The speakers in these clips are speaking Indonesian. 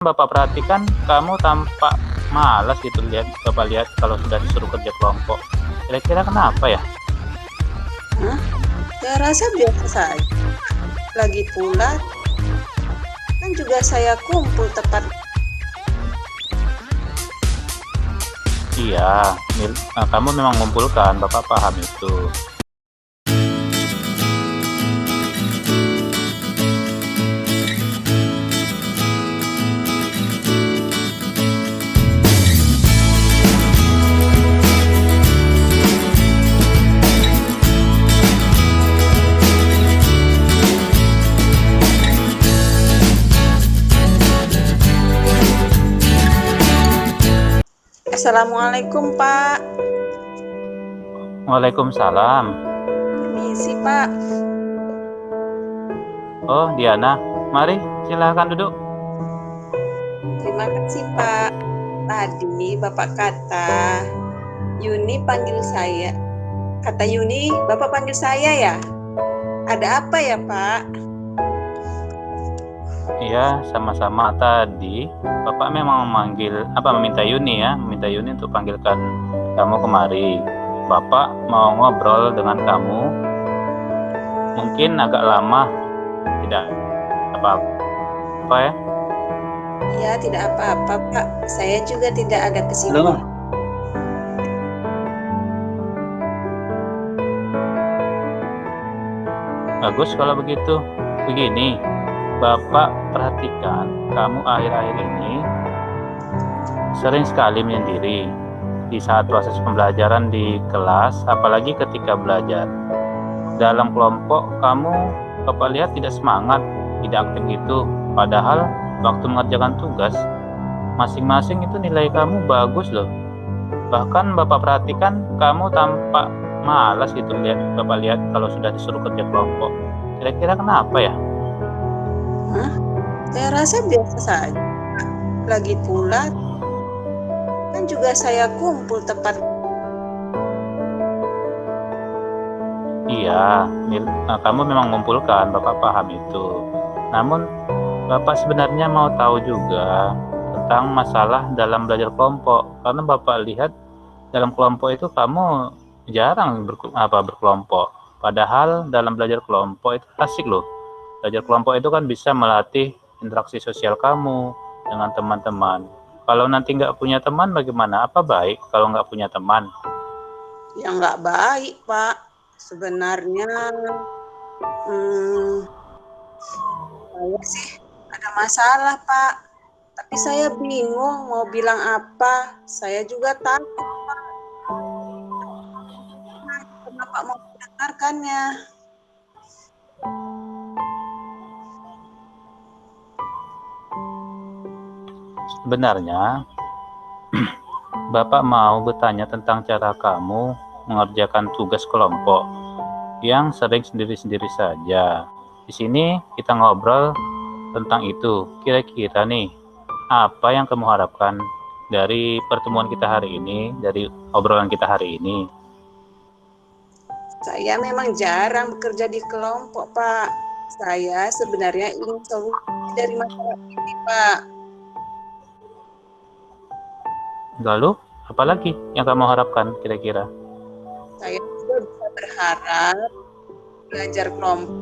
Bapak perhatikan kamu tampak malas gitu Bapak lihat kalau sudah disuruh kerja kelompok. Kira-kira kenapa ya? Saya rasa biasa saja. Lagi pula kan juga saya kumpul tepat. Iya, kamu memang mengumpulkan, Bapak paham itu. Assalamualaikum Pak. Waalaikumsalam. Permisi Pak. Oh, Diana, mari silahkan duduk. Terima kasih Pak. Tadi Bapak kata Yuni panggil saya. Kata Yuni, Bapak panggil saya ya? Ada apa ya Pak? Iya, sama-sama. Tadi Bapak memang meminta Yuni untuk panggilkan kamu kemari. Bapak mau ngobrol dengan kamu. Mungkin agak lama, tidak apa-apa ya? Ya, tidak apa-apa Pak. Saya juga tidak ada kesibukan. Bagus kalau begitu. Begini, Bapak perhatikan kamu akhir-akhir ini sering sekali menyendiri di saat proses pembelajaran di kelas, apalagi ketika belajar. Dalam kelompok kamu, Bapak lihat tidak semangat, tidak aktif gitu. Padahal waktu mengerjakan tugas, masing-masing itu nilai kamu bagus loh. Bahkan Bapak perhatikan kamu tampak malas gitu Bapak lihat kalau sudah disuruh kerja kelompok. Kira-kira kenapa ya? Saya rasa biasa saja. Lagi pula kan juga saya kumpul tepat. Iya, kamu memang mengumpulkan, Bapak paham itu. Namun Bapak sebenarnya mau tahu juga tentang masalah dalam belajar kelompok, karena Bapak lihat dalam kelompok itu kamu jarang berkelompok. Padahal dalam belajar kelompok itu asik loh. Belajar kelompok itu kan bisa melatih interaksi sosial kamu dengan teman-teman. Kalau nanti nggak punya teman bagaimana? Apa baik kalau nggak punya teman? Ya nggak baik Pak. Sebenarnya saya sih ada masalah Pak. Tapi saya bingung mau bilang apa. Saya juga takut Pak. Kenapa mau mendengarkannya? Sebenarnya Bapak mau bertanya tentang cara kamu mengerjakan tugas kelompok yang sering sendiri-sendiri saja. Di sini kita ngobrol tentang itu. Kira-kira nih, apa yang kamu harapkan dari pertemuan kita hari ini, dari obrolan kita hari ini? Saya memang jarang bekerja di kelompok Pak. Saya sebenarnya ingin solusi dari masalah ini Pak. Lalu, apa lagi yang kamu harapkan kira-kira? Saya juga bisa berharap belajar kelompok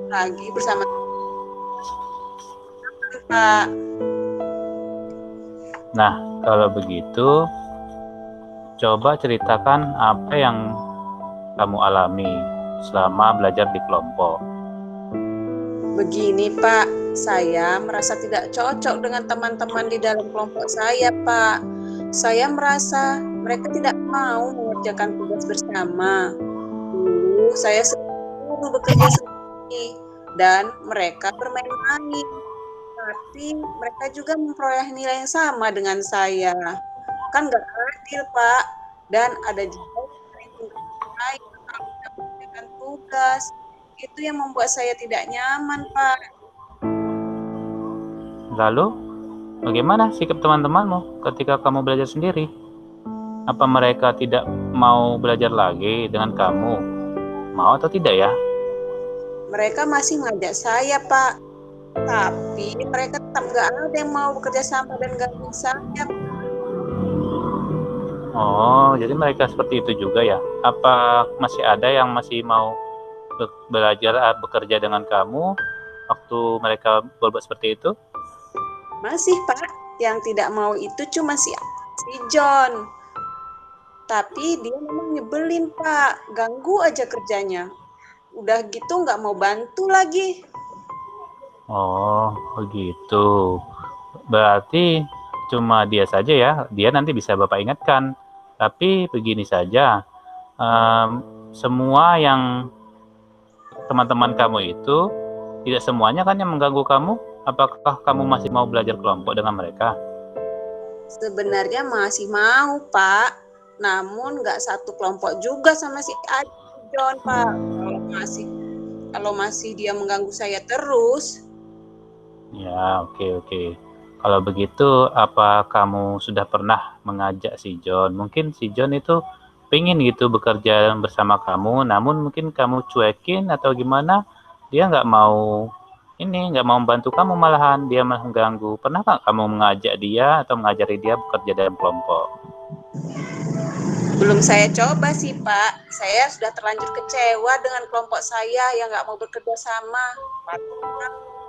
lagi bersama Pak. Nah, kalau begitu, coba ceritakan apa yang kamu alami selama belajar di kelompok. Begini Pak, saya merasa tidak cocok dengan teman-teman di dalam kelompok saya Pak. Saya merasa mereka tidak mau mengerjakan tugas bersama. Dulu saya selalu bekerja sendiri dan mereka bermain-main. Tapi mereka juga memperoleh nilai yang sama dengan saya. Kan nggak adil Pak. Dan ada juga yang mengerjakan tugas. Itu yang membuat saya tidak nyaman Pak. Lalu, bagaimana sikap teman-temanmu ketika kamu belajar sendiri? Apa mereka tidak mau belajar lagi dengan kamu? Mau atau tidak ya? Mereka masih mengajak saya Pak. Tapi mereka tetap nggak ada yang mau bekerja sama dan gabung saya. Oh, jadi mereka seperti itu juga ya? Apa masih ada yang masih mau belajar bekerja dengan kamu waktu mereka berbuat seperti itu? Masih Pak, yang tidak mau itu cuma si John. Tapi dia memang nyebelin Pak, ganggu aja kerjanya. Udah gitu nggak mau bantu lagi. Oh, begitu. Berarti cuma dia saja ya, dia nanti bisa Bapak ingatkan. Tapi begini saja, semua yang teman-teman kamu itu, tidak semuanya kan yang mengganggu kamu. Apakah kamu masih mau belajar kelompok dengan mereka? Sebenarnya masih mau Pak, namun nggak satu kelompok juga sama si John Pak. Kalau masih dia mengganggu saya terus. Ya, oke. Kalau begitu, apa kamu sudah pernah mengajak si John? Mungkin si John itu pengen gitu bekerja bersama kamu, namun mungkin kamu cuekin atau gimana? Dia nggak mau membantu kamu, malahan dia malah mengganggu. Pernah nggak kamu mengajak dia atau mengajari dia bekerja dalam kelompok? Belum saya coba sih Pak, saya sudah terlanjur kecewa dengan kelompok saya yang nggak mau bekerja sama.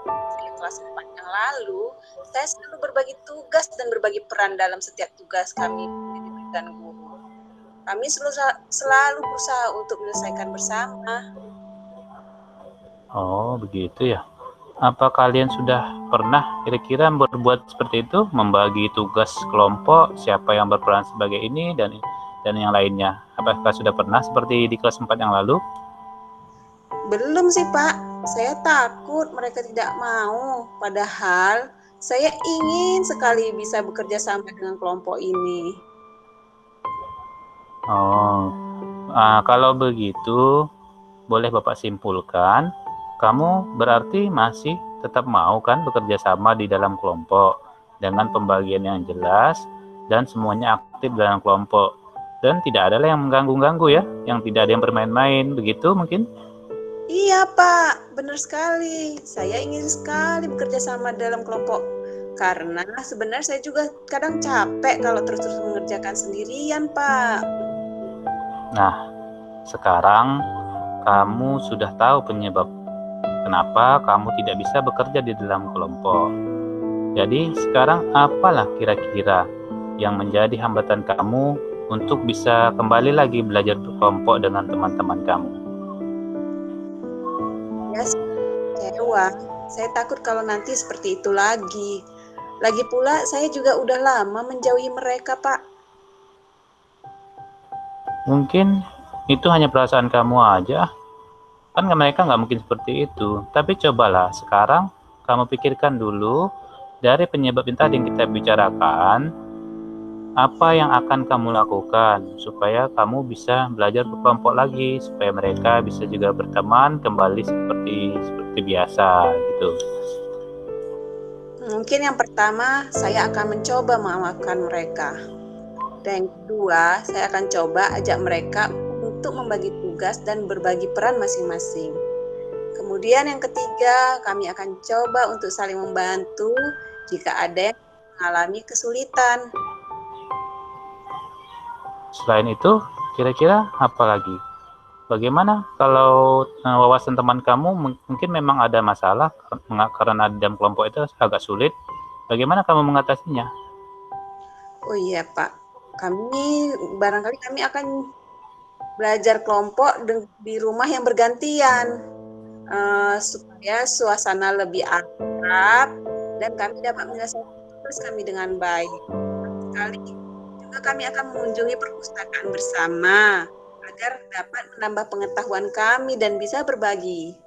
Saya kelas 4 yang lalu, saya selalu berbagi tugas dan berbagi peran dalam setiap tugas kami dan guru. Kami selalu berusaha untuk menyelesaikan bersama. Oh, begitu ya. Apa kalian sudah pernah kira-kira berbuat seperti itu, membagi tugas kelompok, siapa yang berperan sebagai ini dan yang lainnya? Apakah sudah pernah seperti di kelas 4 yang lalu? Belum sih Pak, saya takut mereka tidak mau. Padahal saya ingin sekali bisa bekerja sama dengan kelompok ini. Oh, kalau begitu, boleh Bapak simpulkan, kamu berarti masih tetap mau kan bekerja sama di dalam kelompok dengan pembagian yang jelas dan semuanya aktif dalam kelompok. Dan tidak ada yang mengganggu-ganggu ya, yang tidak ada yang bermain-main, begitu mungkin? Iya Pak, benar sekali. Saya ingin sekali bekerja sama dalam kelompok. Karena sebenarnya saya juga kadang capek kalau terus-terus mengerjakan sendirian Pak. Nah, sekarang kamu sudah tahu penyebab kenapa kamu tidak bisa bekerja di dalam kelompok. Jadi, sekarang apalah kira-kira yang menjadi hambatan kamu untuk bisa kembali lagi belajar berkelompok dengan teman-teman kamu? Ya, kecewa. Saya takut kalau nanti seperti itu lagi. Lagi pula saya juga udah lama menjauhi mereka Pak. Mungkin itu hanya perasaan kamu aja. Kan mereka nggak mungkin seperti itu. Tapi cobalah sekarang kamu pikirkan dulu dari penyebab yang tadi yang kita bicarakan, apa yang akan kamu lakukan supaya kamu bisa belajar berkelompok lagi, supaya mereka bisa juga berteman kembali seperti biasa gitu. Mungkin yang pertama saya akan mencoba memaafkan mereka. Dan yang kedua, saya akan coba ajak mereka untuk membagi tugas dan berbagi peran masing-masing. Kemudian yang ketiga, kami akan coba untuk saling membantu jika ada yang mengalami kesulitan. Selain itu, kira-kira apa lagi? Bagaimana kalau wawasan teman kamu mungkin memang ada masalah karena dalam kelompok itu agak sulit? Bagaimana kamu mengatasinya? Oh iya Pak, barangkali kami akan belajar kelompok di rumah yang bergantian supaya suasana lebih akrab dan kami dapat menyelesaikan tugas kami dengan baik. Sekali juga kami akan mengunjungi perpustakaan bersama agar dapat menambah pengetahuan kami dan bisa berbagi.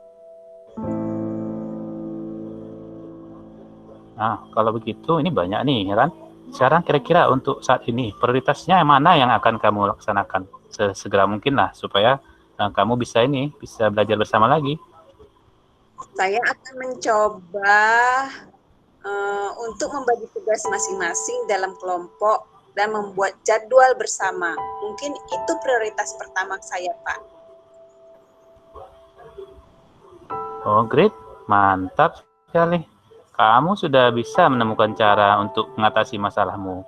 Nah, kalau begitu ini banyak nih, ya kan? Sekarang kira-kira untuk saat ini prioritasnya yang mana yang akan kamu laksanakan sesegera mungkin lah supaya kamu bisa belajar bersama lagi. Saya akan mencoba untuk membagi tugas masing-masing dalam kelompok dan membuat jadwal bersama. Mungkin itu prioritas pertama saya, Pak. Oh, great, mantap sekali. kamu sudah bisa menemukan cara untuk mengatasi masalahmu.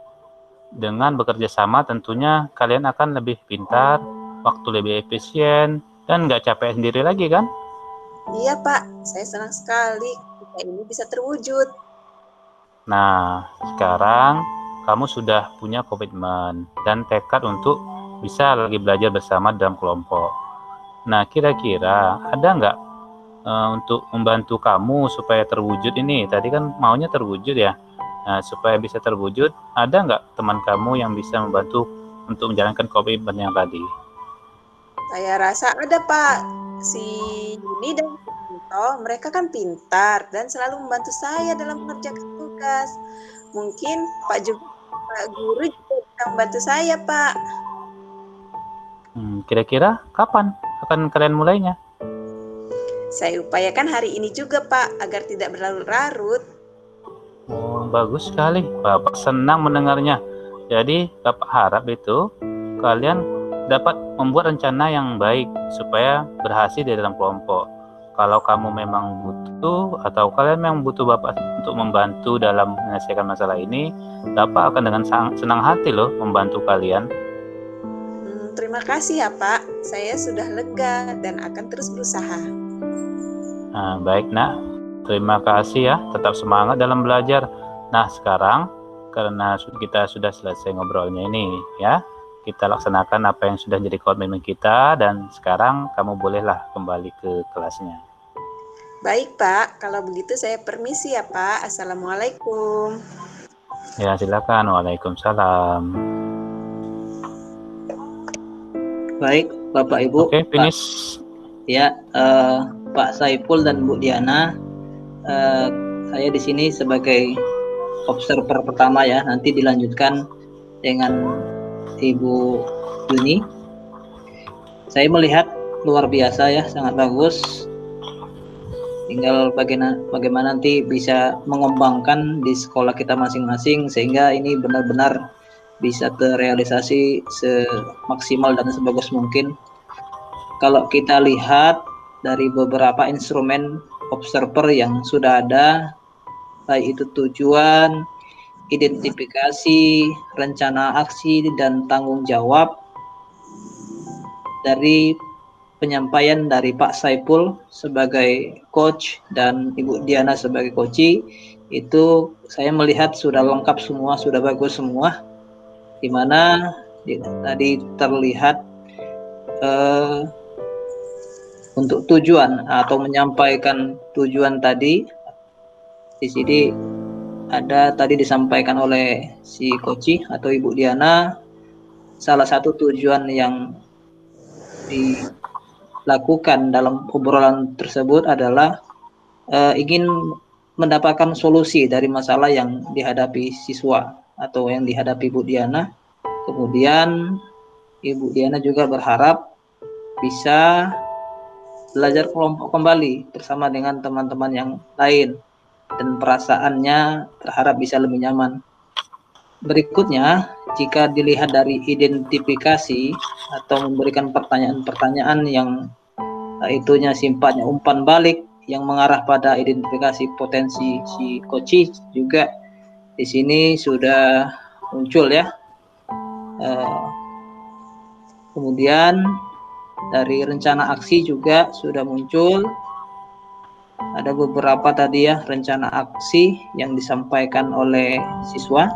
Dengan bekerja sama tentunya kalian akan lebih pintar, waktu lebih efisien, dan nggak capek sendiri lagi kan? Iya Pak, saya senang sekali ketika ini bisa terwujud. Nah, sekarang kamu sudah punya komitmen dan tekad untuk bisa lagi belajar bersama dalam kelompok. Nah, kira-kira ada nggak untuk membantu kamu supaya terwujud ini? Tadi kan maunya terwujud ya. Nah, supaya bisa terwujud, ada nggak teman kamu yang bisa membantu untuk menjalankan komitmen yang tadi? Saya rasa ada Pak, si Yuni dan si Kunto, mereka kan pintar dan selalu membantu saya dalam mengerjakan tugas. Mungkin Pak Guru juga bisa membantu saya Pak. Kira-kira kapan akan kalian mulainya? Saya upayakan hari ini juga Pak, agar tidak berlarut-larut. Oh, bagus sekali. Bapak senang mendengarnya. Jadi, Bapak harap itu kalian dapat membuat rencana yang baik supaya berhasil di dalam kelompok. Kalau kamu memang butuh atau kalian memang butuh Bapak untuk membantu dalam menyelesaikan masalah ini, Bapak akan dengan senang hati loh membantu kalian. Terima kasih ya Pak, saya sudah lega dan akan terus berusaha. Nah, baik nak, terima kasih ya, tetap semangat dalam belajar. Nah, sekarang karena kita sudah selesai ngobrolnya ini ya, kita laksanakan apa yang sudah jadi komitmen kita dan sekarang kamu bolehlah kembali ke kelasnya. Baik Pak, kalau begitu saya permisi ya Pak. Assalamualaikum. Ya, silakan. Waalaikumsalam. Baik, Bapak Ibu. Oke, finish. Ya, Pak Saiful dan Bu Diana, saya di sini sebagai observer pertama ya. Nanti dilanjutkan dengan Ibu Yuni. Saya melihat luar biasa ya, sangat bagus. Tinggal bagaimana nanti bisa mengembangkan di sekolah kita masing-masing sehingga ini benar-benar bisa terrealisasi semaksimal dan sebagus mungkin. Kalau kita lihat dari beberapa instrumen observer yang sudah ada, baik itu tujuan, identifikasi, rencana aksi, dan tanggung jawab, dari penyampaian dari Pak Saiful sebagai coach dan Ibu Diana sebagai coach, itu saya melihat sudah lengkap semua, sudah bagus semua, di mana tadi terlihat untuk tujuan atau menyampaikan tujuan tadi di sini ada tadi disampaikan oleh si Koci atau Ibu Diana. Salah satu tujuan yang dilakukan dalam obrolan tersebut adalah ingin mendapatkan solusi dari masalah yang dihadapi siswa atau yang dihadapi Ibu Diana. Kemudian Ibu Diana juga berharap bisa belajar kelompok kembali bersama dengan teman-teman yang lain dan perasaannya terharap bisa lebih nyaman. Berikutnya, jika dilihat dari identifikasi atau memberikan pertanyaan-pertanyaan yang itunya sifatnya umpan balik yang mengarah pada identifikasi potensi si coach juga di sini sudah muncul ya. Kemudian dari rencana aksi juga sudah muncul. Ada beberapa tadi ya rencana aksi yang disampaikan oleh siswa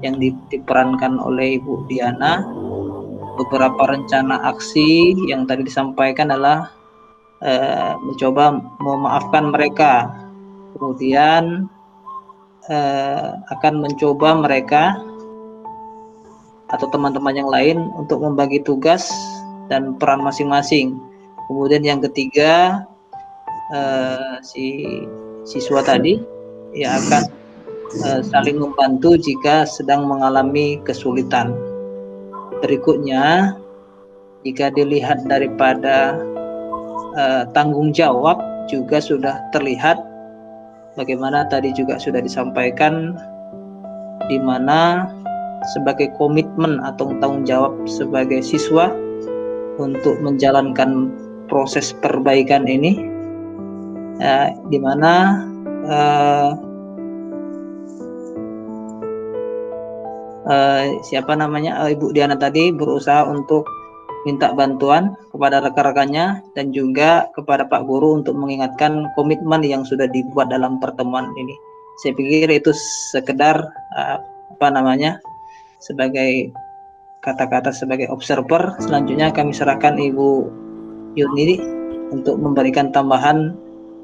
yang diperankan oleh Ibu Diana. Beberapa rencana aksi yang tadi disampaikan adalah mencoba memaafkan mereka. Kemudian akan mencoba mereka atau teman-teman yang lain untuk membagi tugas dan peran masing-masing. Kemudian yang ketiga, si siswa tadi ya akan saling membantu jika sedang mengalami kesulitan. Berikutnya, jika dilihat daripada tanggung jawab juga sudah terlihat bagaimana tadi juga sudah disampaikan, di mana sebagai komitmen atau tanggung jawab sebagai siswa untuk menjalankan proses perbaikan ini, di mana Ibu Diana tadi berusaha untuk minta bantuan kepada rekan-rekannya dan juga kepada Pak Guru untuk mengingatkan komitmen yang sudah dibuat dalam pertemuan ini. Saya pikir itu sekedar sebagai kata-kata sebagai observer. Selanjutnya kami serahkan Ibu Yuni untuk memberikan tambahan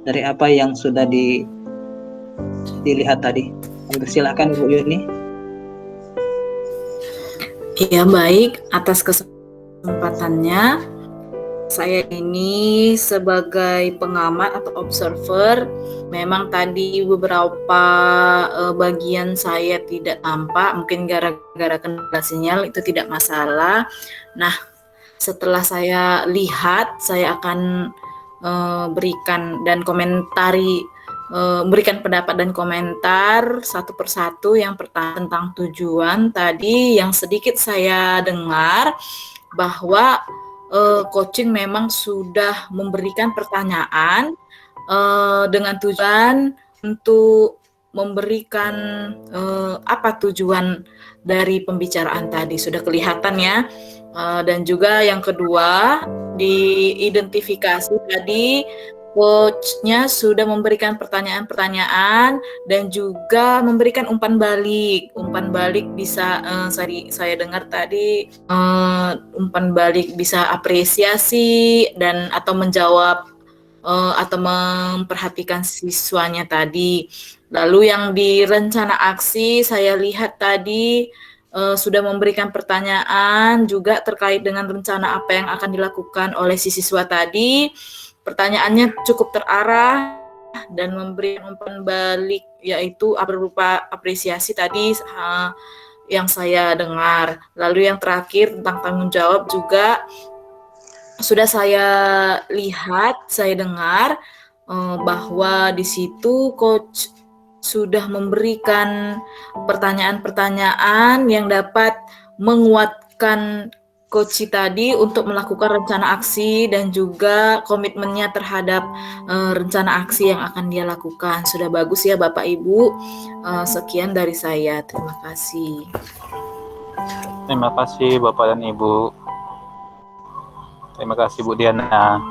dari apa yang sudah dilihat tadi. Silakan Ibu Yuni. Ya baik, atas kesempatannya. Saya ini sebagai pengamat atau observer, memang tadi beberapa bagian saya tidak tampak, mungkin gara-gara kendala sinyal, itu tidak masalah. Nah, setelah saya lihat, saya akan berikan pendapat dan komentar satu persatu. Yang pertama tentang tujuan tadi, yang sedikit saya dengar bahwa coaching memang sudah memberikan pertanyaan dengan tujuan untuk memberikan apa tujuan dari pembicaraan tadi, sudah kelihatan ya. Dan juga yang kedua, diidentifikasi tadi coachnya sudah memberikan pertanyaan-pertanyaan dan juga memberikan umpan balik. Umpan balik bisa saya dengar tadi umpan balik bisa apresiasi dan atau menjawab atau memperhatikan siswanya tadi. Lalu yang di rencana aksi saya lihat tadi sudah memberikan pertanyaan juga terkait dengan rencana apa yang akan dilakukan oleh si siswa tadi. Pertanyaannya cukup terarah dan memberi umpan balik, yaitu berupa apresiasi tadi yang saya dengar. Lalu yang terakhir tentang tanggung jawab juga sudah saya lihat, saya dengar bahwa di situ coach sudah memberikan pertanyaan-pertanyaan yang dapat menguatkan coach tadi untuk melakukan rencana aksi dan juga komitmennya terhadap rencana aksi yang akan dia lakukan. Sudah bagus ya Bapak Ibu. Sekian dari saya. Terima kasih. Terima kasih Bapak dan Ibu. Terima kasih Bu Diana.